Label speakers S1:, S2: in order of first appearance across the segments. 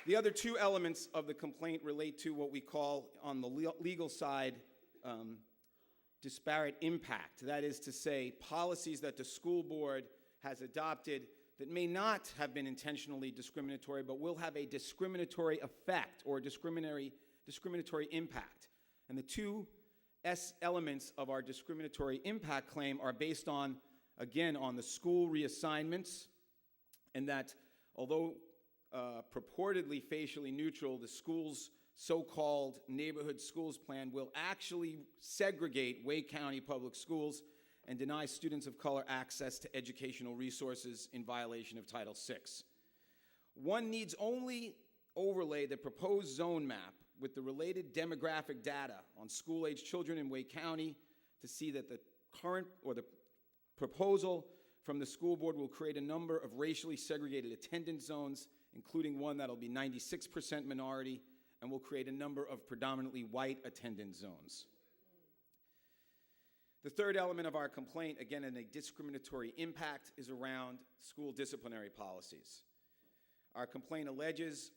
S1: The other two elements of the complaint relate to what we call, on the legal side, disparate impact. That is to say, policies that the school board has adopted that may not have been intentionally discriminatory, but will have a discriminatory effect or discriminatory impact. And the two elements of our discriminatory impact claim are based on, again, on the school reassignments, and that although purportedly facially neutral, the school's so-called neighborhood schools plan will actually segregate Wake County Public Schools and deny students of color access to educational resources in violation of Title VI. One needs only overlay the proposed zone map with the related demographic data on school-age children in Wake County to see that the current or the proposal from the school board will create a number of racially segregated attendance zones, including one that'll be 96% minority, and will create a number of predominantly white attendance zones. The third element of our complaint, again, in a discriminatory impact, is around school disciplinary policies. Our complaint alleges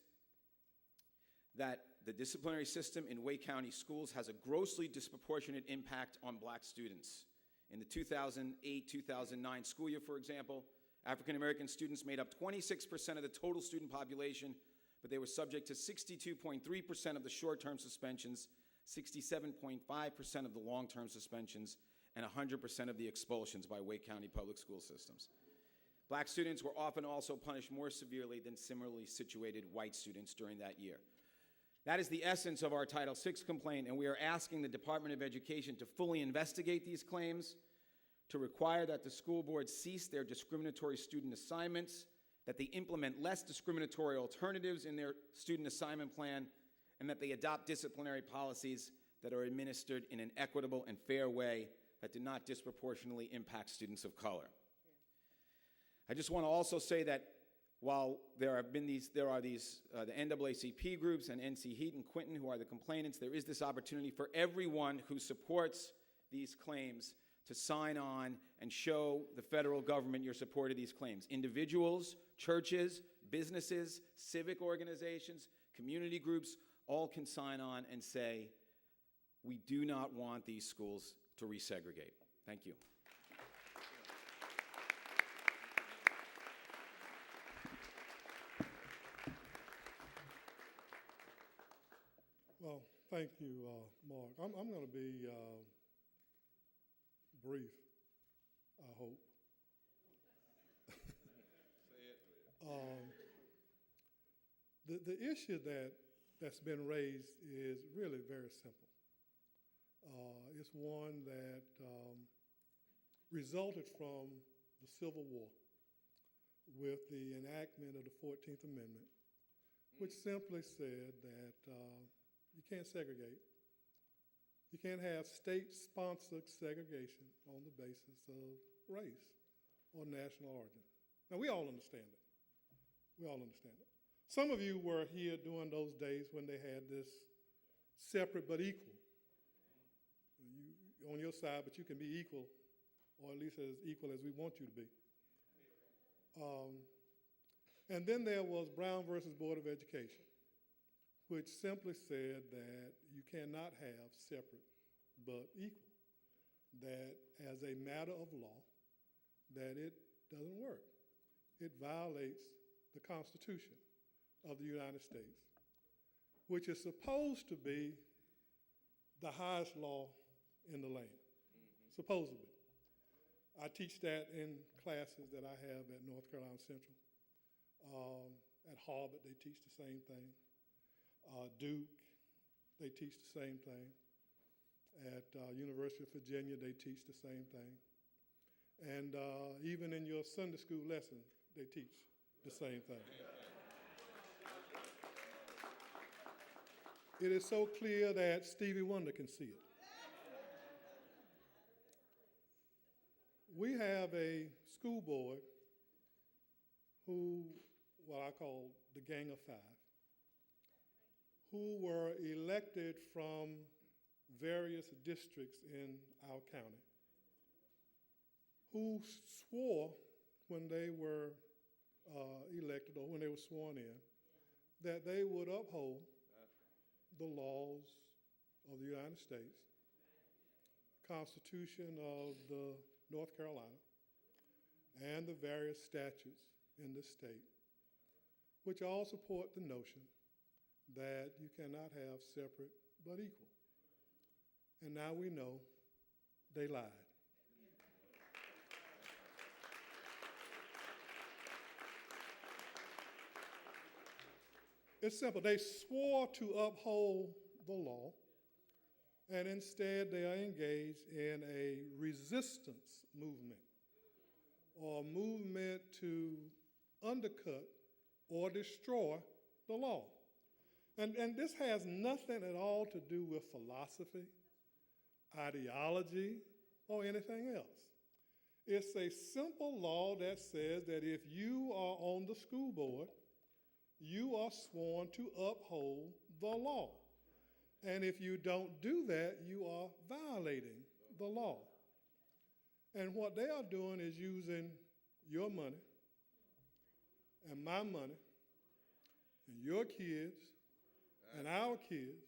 S1: that the disciplinary system in Wake County schools has a grossly disproportionate impact on black students. In the 2008-2009 school year, for example, African American students made up 26% of the total student population, but they were subject to 62.3% of the short-term suspensions, 67.5% of the long-term suspensions, and 100% of the expulsions by Wake County public school systems. Black students were often also punished more severely than similarly situated white students during that year. That is the essence of our Title VI complaint, and we are asking the Department of Education to fully investigate these claims, to require that the school board cease their discriminatory student assignments, that they implement less discriminatory alternatives in their student assignment plan, and that they adopt disciplinary policies that are administered in an equitable and fair way that do not disproportionately impact students of color. I just want to also say that while there are the NAACP groups and NC Heat and Quinton, who are the complainants, there is this opportunity for everyone who supports these claims to sign on and show the federal government your support of these claims. Individuals, churches, businesses, civic organizations, community groups, all can sign on and say, we do not want these schools to resegregate. Thank you.
S2: Well, thank you, Mark. I'm going to be brief, I hope. The issue that's been raised is really very simple. It's one that resulted from the Civil War with the enactment of the 14th Amendment, which simply said that you can't segregate. You can't have state-sponsored segregation on the basis of race or national origin. Now, we all understand it. We all understand it. Some of you were here during those days when they had this separate but equal. You on your side, but you can be equal, or at least as equal as we want you to be. And then there was Brown versus Board of Education, which simply said that you cannot have separate but equal, that as a matter of law, that it doesn't work. It violates the Constitution of the United States, which is supposed to be the highest law in the land, supposedly. I teach that in classes that I have at North Carolina Central. At Harvard, they teach the same thing. Duke, they teach the same thing. At University of Virginia, they teach the same thing. And even in your Sunday school lesson, they teach the same thing. It is so clear that Stevie Wonder can see it. We have a school board who, what I call the Gang of Five, who were elected from various districts in our county, who swore when they were elected or when they were sworn in that they would uphold the laws of the United States, Constitution of the North Carolina, and the various statutes in the state, which all support the notion that you cannot have separate but equal. And now we know they lied. It's simple. They swore to uphold the law, and instead they are engaged in a resistance movement, or a movement to undercut or destroy the law. And this has nothing at all to do with philosophy, ideology, or anything else. It's a simple law that says that if you are on the school board, you are sworn to uphold the law. And if you don't do that, you are violating the law. And what they are doing is using your money and my money and your kids and our kids,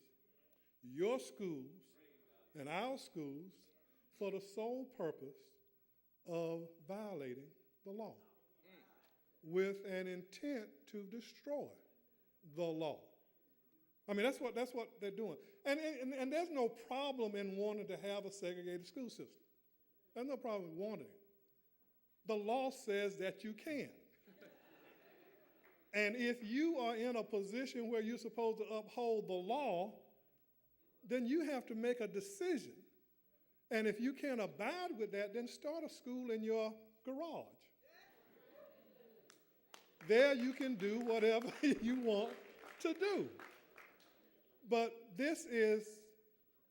S2: your schools and our schools, for the sole purpose of violating the law with an intent to destroy the law. I mean, that's what they're doing. And there's no problem in wanting to have a segregated school system. There's no problem with wanting it. The law says that you can. And if you are in a position where you're supposed to uphold the law, then you have to make a decision. And if you can't abide with that, then start a school in your garage. There you can do whatever you want to do. But this is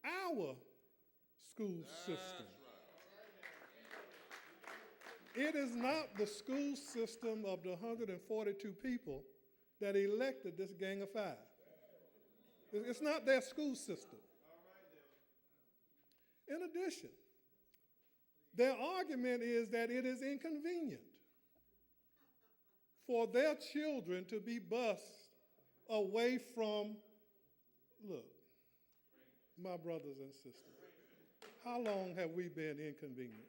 S2: our school system. It is not the school system of the 142 people that elected this Gang of Five. It's not their school system. In addition, their argument is that it is inconvenient for their children to be bused away from, look, my brothers and sisters, how long have we been inconvenienced?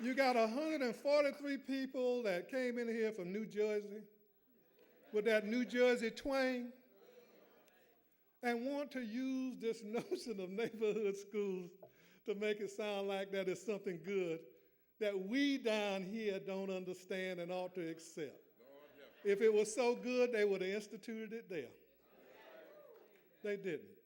S2: You got 143 people that came in here from New Jersey with that New Jersey twang and want to use this notion of neighborhood schools to make it sound like that is something good that we down here don't understand and ought to accept. If it was so good, they would have instituted it there. They didn't.